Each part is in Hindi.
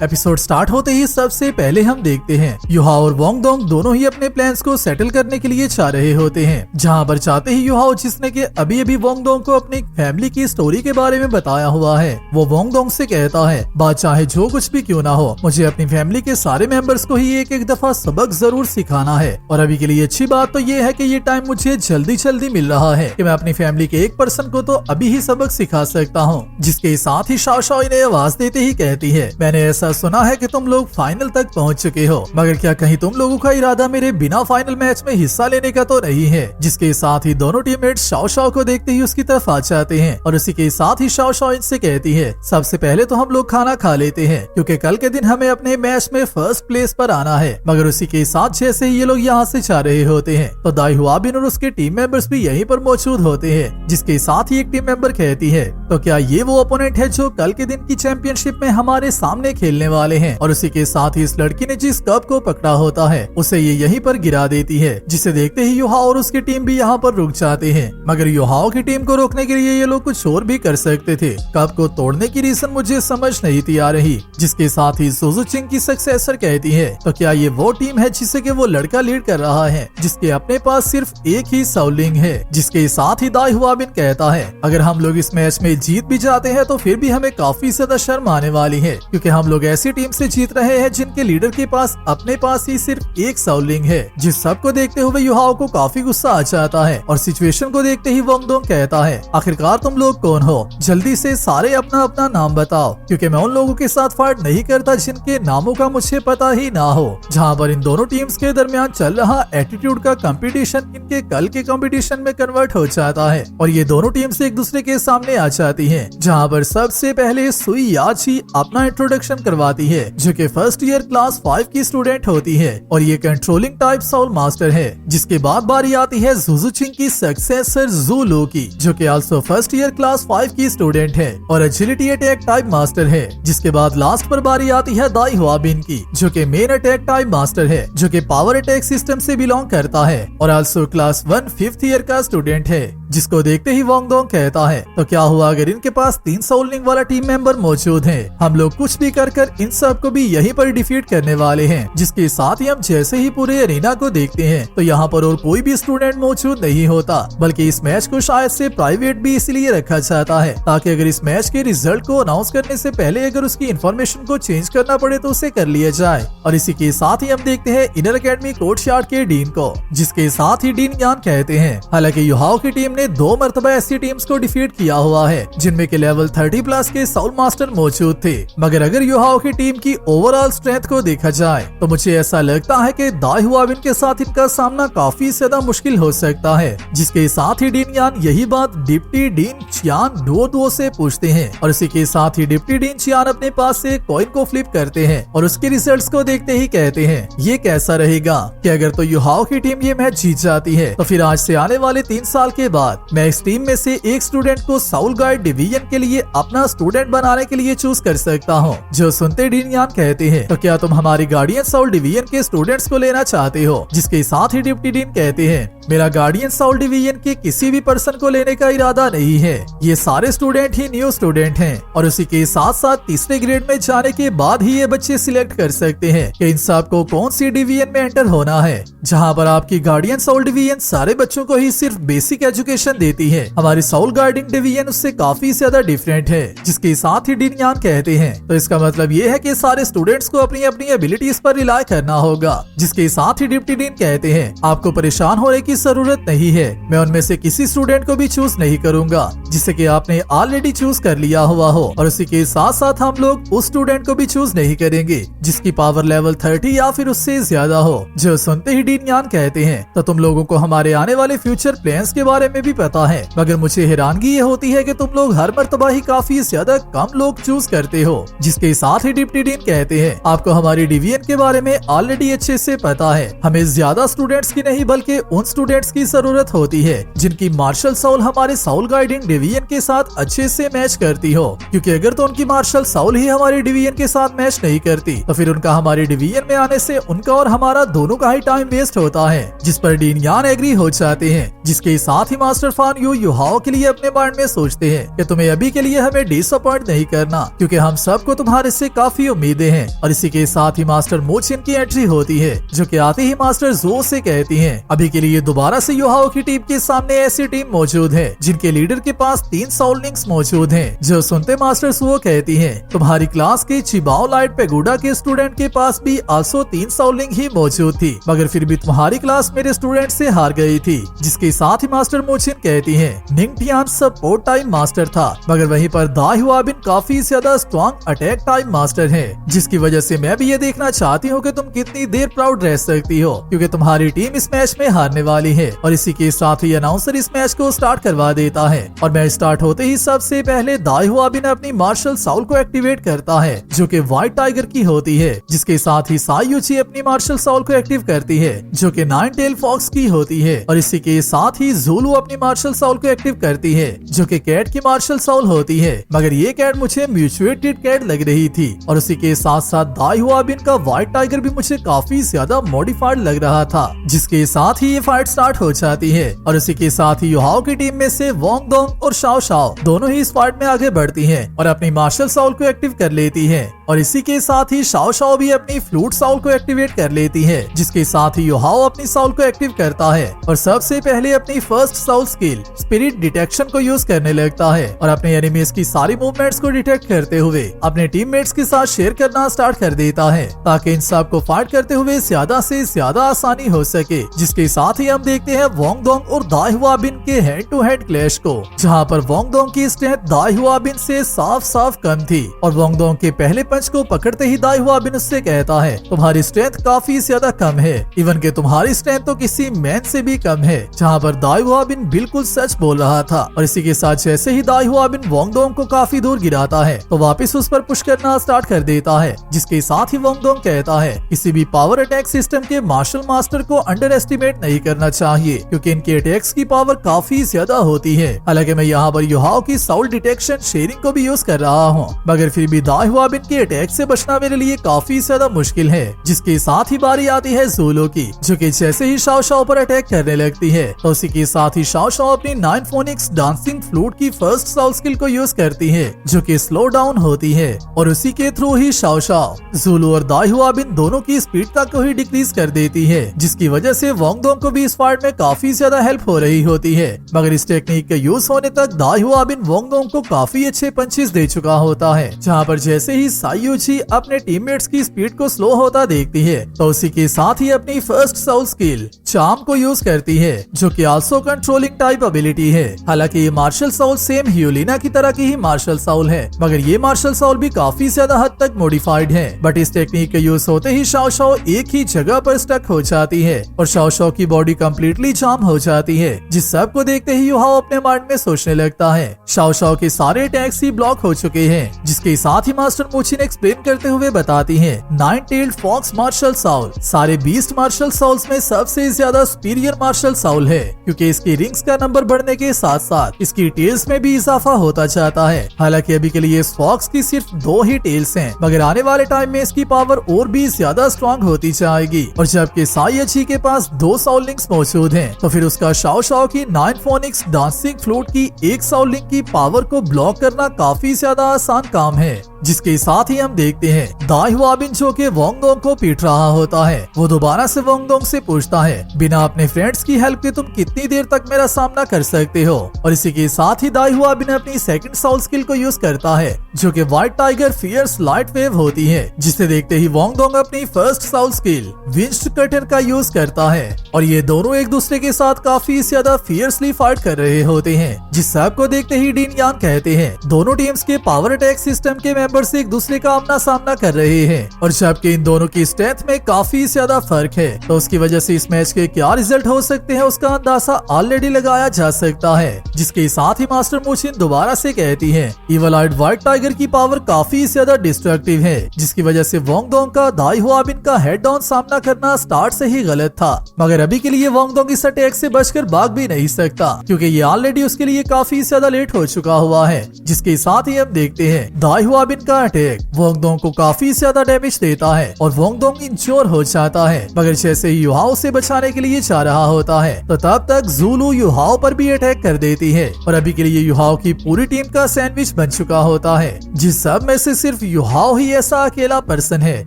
एपिसोड स्टार्ट होते ही सबसे पहले हम देखते हैं युहाओ और वोंगडोंग दोनों ही अपने प्लान्स को सेटल करने के लिए चाह रहे होते हैं। जहां पर चाहते ही युहाओ, जिसने के अभी अभी वोंगडोंग को अपनी फैमिली की स्टोरी के बारे में बताया हुआ है, वो वोंगडोंग से कहता है बात चाहे जो कुछ भी क्यों ना हो, मुझे अपनी फैमिली के सारे मेंबर्स को ही एक एक दफा सबक जरूर सिखाना है। और अभी के लिए अच्छी बात तो ये है कि ये टाइम मुझे जल्दी जल्दी मिल रहा है कि मैं अपनी फैमिली के एक पर्सन को तो अभी ही सबक सिखा सकता हूँ। जिसके साथ ही शाओ शाओ इन्हें आवाज देते ही कहती है, मैंने ऐसा सुना है कि तुम लोग फाइनल तक पहुंच चुके हो, मगर क्या कहीं तुम लोगों का इरादा मेरे बिना फाइनल मैच में हिस्सा लेने का तो नहीं है। जिसके साथ ही दोनों टीममेट्स शाओ शाओ को देखते ही उसकी तरफ आ जाते हैं और उसी के साथ ही शाओ शाओ इनसे कहती है, सबसे पहले तो हम लोग खाना खा लेते हैं क्योंकि कल के दिन हमें अपने मैच में फर्स्ट प्लेस पर आना है। मगर उसी के साथ जैसे ही ये लोग यहाँ से जा रहे होते हैं तो दाई हुआबिन और उसके टीम मेंबर्स भी यहीं पर मौजूद होते हैं। जिसके साथ ही एक टीम मेंबर कहती है, तो क्या ये वो ओपोनेंट है जो कल के दिन की चैंपियनशिप में हमारे सामने खेलने वाले हैं। और उसी के साथ ही इस लड़की ने जिस कप को पकड़ा होता है उसे ये यहीं पर गिरा देती है। जिसे देखते ही युहाओ और उसकी टीम भी यहाँ पर रुक जाते हैं। मगर युहाओ की टीम को रोकने के लिए ये लोग कुछ और भी कर सकते थे। कप को तोड़ने की रीजन मुझे समझ नहीं थी आ रही। जिसके साथ ही सुजू चिंग की सक्सेसर कहती है, तो क्या ये वो टीम है जिसे कि वो लड़का लीड कर रहा है जिसके अपने पास सिर्फ एक ही साउलिंग है। जिसके साथ ही दाई हुआबिन कहता है, अगर हम लोग इस मैच में जीत भी जाते हैं तो फिर भी हमें काफी ज्यादा शर्म आने वाली है क्योंकि हम लोग ऐसी टीम से जीत रहे हैं जिनके लीडर के पास अपने पास ही सिर्फ एक साउलिंग है। जिस सब को देखते हुए युहाओ को काफी गुस्सा आ जाता है और सिचुएशन को देखते ही वोंगडोंग कहता है, आखिरकार तुम लोग कौन हो, जल्दी से सारे अपना अपना नाम बताओ क्योंकि मैं उन लोगों के साथ फाइट नहीं करता जिनके नामों का मुझे पता ही ना हो। जहाँ पर इन दोनों टीम्स के दरमियान चल रहा एटीट्यूड का कंपटीशन इनके कल के कंपटीशन में कन्वर्ट हो जाता है और ये दोनों टीम्स एक दूसरे के सामने आ जाती हैं। जहाँ पर सबसे पहले सुई याची अपना इंट्रोडक्शन करवाती है जो कि फर्स्ट ईयर क्लास 5 की स्टूडेंट होती है और ये कंट्रोलिंग टाइप साउल मास्टर है। जिसके बाद बारी आती है सुजू चिंग की सक्सेसर जू लो की जो कि आल्सो फर्स्ट ईयर क्लास 5 की स्टूडेंट है और एजिलिटी अटैक टाइप मास्टर है। जिसके बाद लास्ट पर बारी आती है दाई हुआबिन की जो कि मेन अटैक टाइप मास्टर है जो कि पावर अटैक सिस्टम से बिलोंग करता है और आल्सो क्लास 1 5th ईयर का स्टूडेंट है। जिसको देखते ही वोंगडोंग कहता है, तो क्या हुआ अगर इनके पास 3 साउलिंग वाला टीम मेंबर मौजूद है, हम लोग कुछ भी कर इन सब को भी यहीं पर डिफीट करने वाले हैं। जिसके साथ ही हम जैसे ही पूरे अरीना को देखते हैं तो यहाँ पर और कोई भी स्टूडेंट मौजूद नहीं होता, बल्कि इस मैच को शायद से प्राइवेट भी इसलिए रखा जाता है ताकि अगर इस मैच के रिजल्ट को अनाउंस करने से पहले अगर उसकी इन्फॉर्मेशन को चेंज करना पड़े तो उसे कर लिया जाए। और इसी के साथ ही हम देखते हैं इनर अकेडमी कोर्टयार्ड के डीन को, जिसके साथ ही डीन यान कहते हैं, हालांकि युहाओ की टीम ने 2 मरतबा ऐसी टीम्स को डिफीट किया हुआ है जिनमें के लेवल 30 प्लस के साउल मास्टर मौजूद थे, मगर अगर युहाओ की टीम की ओवरऑल स्ट्रेंथ को देखा जाए तो मुझे ऐसा लगता है कि दाई हुआबिन के साथ इनका सामना काफी ज्यादा मुश्किल हो सकता है। जिसके साथ ही डीन यान यही बात डिप्टी डीन चियान डुओ से पूछते हैं और इसी के साथ ही डिप्टी डीन चियान अपने पास से कॉइन को फ्लिप करते हैं और उसके रिजल्ट्स को देखते ही कहते हैं, ये कैसा रहेगा कि अगर तो युहाओ की टीम ये मैच जीत जाती है तो फिर आज से आने वाले 3 साल के बाद मैं इस टीम में से एक स्टूडेंट को साउल गाइड डिवीजन के लिए अपना स्टूडेंट बनाने के लिए चूज कर सकता हूँ। जो सुनते डीन यान कहते हैं, तो क्या तुम हमारी गार्डियन साउल डिवीजन के स्टूडेंट्स को लेना चाहते हो। जिसके साथ ही डिप्टी डीन कहते हैं, मेरा गार्डियन साउल डिवीजन के किसी भी पर्सन को लेने का इरादा नहीं है, ये सारे स्टूडेंट ही न्यू स्टूडेंट हैं और उसी के साथ साथ तीसरे ग्रेड में जाने के बाद ही ये बच्चे सिलेक्ट कर सकते हैं कि इन सब को कौन सी डिवीजन में एंटर होना है। जहाँ पर आपकी गार्डियन साउल डिवीजन सारे बच्चों को ही सिर्फ बेसिक एजुकेशन देती है, हमारी साउल गार्डियन डिवीजन उससे काफी ज्यादा डिफरेंट है। जिसके साथ ही डीन यान कहते हैं, तो इसका मतलब ये है कि सारे स्टूडेंट्स को अपनी अपनी एबिलिटीज पर रिलाई करना होगा। जिसके साथ ही डिप्टी डीन कहते हैं, आपको परेशान होने की जरूरत नहीं है, मैं उनमें से किसी स्टूडेंट को भी चूज नहीं करूंगा जिसे कि आपने ऑलरेडी चूज कर लिया हुआ हो और उसी के साथ साथ हम लोग उस स्टूडेंट को भी चूज नहीं करेंगे जिसकी पावर लेवल 30 या फिर उससे ज्यादा हो। जो सुनते ही डीन यान कहते हैं, तो तुम लोगों को हमारे आने वाले फ्यूचर प्लान्स के बारे में भी पता है, मगर मुझे हैरानगी ये होती है कि तुम लोग हर मर्तबा ही काफी ज्यादा कम लोग चूज करते हो। जिसके साथ ही डिप्टी डीन कहते हैं, आपको हमारी डिवीजन के बारे में ऑलरेडी अच्छे से पता है, हमें ज्यादा स्टूडेंट्स की नहीं बल्कि उन स्टूडेंट्स की जरूरत होती है जिनकी मार्शल साउल हमारे साउल गाइडिंग डिवीजन के साथ अच्छे से मैच करती हो, क्योंकि अगर तो उनकी मार्शल साउल ही हमारी डिवीजन के साथ मैच नहीं करती तो फिर उनका हमारी डिवीजन में आने से उनका और हमारा दोनों का ही टाइम वेस्ट होता है। जिस पर डीन यान एग्री हो जाते हैं। जिसके साथ ही मास्टर मास्टर फान यू युहाओ के लिए अपने माइंड में सोचते हैं कि तुम्हें अभी के लिए हमें डिसअपॉइंट नहीं करना, क्योंकि हम सबको तुम्हारे से काफी उम्मीदें हैं। और इसी के साथ ही मास्टर मोचिन की एंट्री होती है, जो कि आते ही मास्टर जो से कहती हैं अभी के लिए दोबारा से युहाओ की टीम के सामने ऐसी टीम मौजूद है जिनके लीडर के पास 3 साउल लिंक्स मौजूद हैं। जो सुनते मास्टर सुओ कहती हैं तुम्हारी क्लास के चिबाओ लाइट पेगोडा के स्टूडेंट के पास भी आल्सो 3 साउल लिंक ही मौजूद थी, मगर फिर भी तुम्हारी क्लास मेरे स्टूडेंट से हार गई थी। जिसके साथ ही मास्टर मोचिन कहती हैं निंगटियान सपोर्ट टाइम मास्टर था, मगर वहीं पर दाई हुआबिन काफी ज्यादा स्ट्रॉन्ग अटैक टाइम मास्टर है, जिसकी वजह से मैं भी ये देखना चाहती हूँ कि तुम कितनी देर प्राउड रह सकती हो, क्योंकि तुम्हारी टीम इस मैच में हारने वाली है। और इसी के साथ ही अनाउंसर इस मैच को स्टार्ट करवा देता है और मैच स्टार्ट होते ही सबसे पहले दाई हुआबिन अपनी मार्शल साउल को एक्टिवेट करता है, जो कि व्हाइट टाइगर की होती है। जिसके साथ ही सायुची अपनी मार्शल साउल को एक्टिव करती है, जो कि 9 टेल फॉक्स की होती है। और इसी के साथ ही ज़ूलू अपनी मार्शल साउल को एक्टिव करती है, जो कि कैट की मार्शल साउल होती है, मगर ये कैट मुझे म्यूचुएटेड कैट लग रही थी। और उसी के साथ साथ दाई हुआबिन का व्हाइट टाइगर भी मुझे काफी ज्यादा मॉडिफाइड लग रहा था। जिसके साथ ही ये फाइट स्टार्ट हो जाती है और इसी के साथ ही युहाओ की टीम में से वोंग दोंग और शाओ शाओ दोनों ही इस फाइट में आगे बढ़ती हैं और अपनी मार्शल साउल को एक्टिव कर लेती है। और इसी के साथ ही शाओ शाओ भी अपनी फ्लूट साउल को एक्टिवेट कर लेती है, जिसके साथ ही युहाओ अपनी साउल को एक्टिव करता है और सबसे पहले अपनी first soul skill spirit detection को यूज करने लगता है और अपने एनिमीज की सारी मूवमेंट्स को डिटेक्ट करते हुए अपने टीममेट्स के साथ शेयर करना स्टार्ट कर देता है, ताकि इन सब को फाइट करते हुए ज्यादा से ज्यादा आसानी हो सके। जिसके साथ ही हम देखते हैं वोंग दोंग और दाई हुआबिन के हेड टू हेड क्लैश को, जहाँ पर वोंग दोंग की स्ट्रेंथ दाई हुआबिन से साफ साफ कम थी और वोंग दोंग के पहले पंच को पकड़ते ही दाई हुआबिन उससे कहता है तुम्हारी स्ट्रेंथ काफी ज्यादा कम है, इवन के तुम्हारी स्ट्रेंथ तो किसी मैन से भी कम है। जहाँ पर दाई हुआबिन बिल्कुल सच बोल रहा था। और इसी के साथ जैसे ही दाई हुआबिन वोंग दोंग को काफी दूर गिराता है तो वापस उस पर पुश करना स्टार्ट कर देता है। जिसके साथ ही वोंग दोंग कहता है किसी भी पावर अटैक सिस्टम के मार्शल मास्टर को अंडर एस्टिमेट नहीं करना चाहिए, क्योंकि इनके अटैक्स की पावर काफी ज्यादा होती है। हालांकि मैं यहाँ पर युहाओ की साउल डिटेक्शन शेयरिंग को भी यूज कर रहा हूँ, मगर फिर भी दाई हुआबिन के अटैक से बचना मेरे लिए काफी ज्यादा मुश्किल है। जिसके साथ ही बारी आती है ज़ूलू की, जो कि जैसे ही शाओ शाओ पर अटैक करने लगती है तो उसी के साथ ही शाओ शाओ अपनी 9 फोनिक्स डांसिंग फ्लूट की फर्स्ट साउल स्किल को यूज करती है, जो कि स्लो डाउन होती है और उसी के थ्रू ही शाओ शाओ ज़ूलू और दाई हुआबिन दोनों की स्पीड तक को ही डिक्रीज कर देती है, जिसकी वजह से वोंग दोंग को भी इस फाइट में काफी ज्यादा हेल्प हो रही होती है। मगर इस टेक्निक के यूज होने तक दाई हुआबिन वोंग दोंग को काफी अच्छे पंचेस दे चुका होता है। जहाँ पर जैसे ही सायुची अपने टीममेट्स की स्पीड को स्लो होता देखती है तो उसी के साथ ही अपनी फर्स्ट साउल स्किल चार्म को यूज करती है, जो कि आल्सो कंट्रोलिंग टाइप एबिलिटी है। हालांकि ये मार्शल साउल सेम ह्यूलिना की तरह की ही मार्शल साउल है, मगर ये मार्शल साउल भी काफी ज्यादा हद तक मॉडिफाइड है। बट इस टेक्निक के यूज होते ही शाओ शाओ एक ही जगह पर स्टक हो जाती है और शाओ शाओ की बॉडी कम्प्लीटली जाम हो जाती है। जिस सब को देखते ही युहाओ अपने माइंड में सोचने लगता है शाओ शाओ के सारे अटैक्स ही ब्लॉक हो चुके हैं। जिसके साथ ही मास्टर मोचिन एक्सप्लेन करते हुए बताती है 9 टेल्ड फॉक्स मार्शल साउल सारे बीस्ट मार्शल साउल्स में सबसे ज्यादा सुपीरियर मार्शल साउल है, क्योंकि इसकी रिंग्स का नंबर बढ़ने के साथ साथ इसकी टेल्स में भी इजाफा होता जाता है। हालांकि अभी के लिए इस फॉक्स की सिर्फ 2 ही टेल्स हैं, मगर आने वाले टाइम में इसकी पावर और भी ज्यादा स्ट्रॉन्ग होती जाएगी। और जबकि सायुची के पास 2 साउल लिंक्स मौजूद हैं, तो फिर उसका शाओ शाओ की 9 फोनिक्स डांसिंग फ्लूट की 1 साउल लिंक की पावर को ब्लॉक करना काफी ज्यादा आसान काम है। जिसके साथ ही हम देखते हैं दाई हुआबिन जो के वोंग दोंग को पीट रहा होता है, वो दोबारा से वोंग दोंग से पूछता है बिना अपने फ्रेंड्स की हेल्प के तुम कितनी देर तक मेरा सामना कर सकते हो। और इसी के साथ ही दाई हुआबिन अपनी सेकंड साउल स्किल को यूज करता है, जो कि white tiger fierce light wave होती है, जिसे देखते ही वोंग दोंग अपनी first soul skill wind cutter का यूज करता है और ये दोनों एक दूसरे के साथ काफी ज्यादा फियर्सली फाइट कर रहे होते हैं। जिस सब को देखते ही डीन यान कहते हैं दोनों टीम्स के पावर अटैक सिस्टम के मेंबर्स एक दूसरे का आमना सामना कर रहे हैं और जबकि इन दोनों की स्ट्रेंथ में काफी ज्यादा फर्क है, तो उसकी वजह से इस मैच के क्या रिजल्ट हो सकते हैं उसका अंदाजा ऑलरेडी लगाया जा सकता है। जिसके साथ ही मास्टर मोचिन दोबारा से कहती है इवल आइड व्हाइट टाइगर की पावर काफी ज्यादा डिस्ट्रक्टिव है, जिसकी वजह से वोंग दोंग का दाई हुआबिन का हेड डाउन सामना करना स्टार्ट से ही गलत था। मगर अभी के लिए वोंग दोंग इस अटैक से बचकर भाग भी नहीं सकता, क्योंकि ये ऑलरेडी उसके लिए काफी ज्यादा लेट हो चुका हुआ है। जिसके साथ ही हम देखते हैं दाई हुआबिन टाइटन का अटैक वोंगडोंग को काफी ज्यादा डैमेज देता है और वोंगडोंग इंश्योर हो जाता है, मगर जैसे ही युहाओ से बचाने के लिए जा रहा होता है तो तब तक ज़ुलू युहाओ पर भी अटैक कर देती है और अभी के लिए युहाओ की पूरी टीम का सैंडविच बन चुका होता है। जिस सब में से सिर्फ युहाओ ही ऐसा अकेला पर्सन है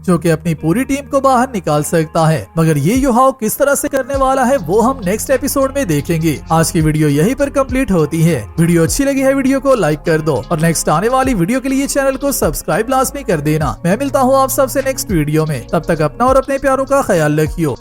जो कि अपनी पूरी टीम को बाहर निकाल सकता है, मगर ये युहाओ किस तरह से करने वाला है वो हम नेक्स्ट एपिसोड में देखेंगे। आज की वीडियो यहीं पर कंप्लीट होती है। वीडियो अच्छी लगी है वीडियो को लाइक कर दो और नेक्स्ट आने वाली वीडियो के लिए चैनल को सब्सक्राइब लाजमी कर देना। मैं मिलता हूँ आप सबसे नेक्स्ट वीडियो में, तब तक अपना और अपने प्यारों का ख्याल रखियो।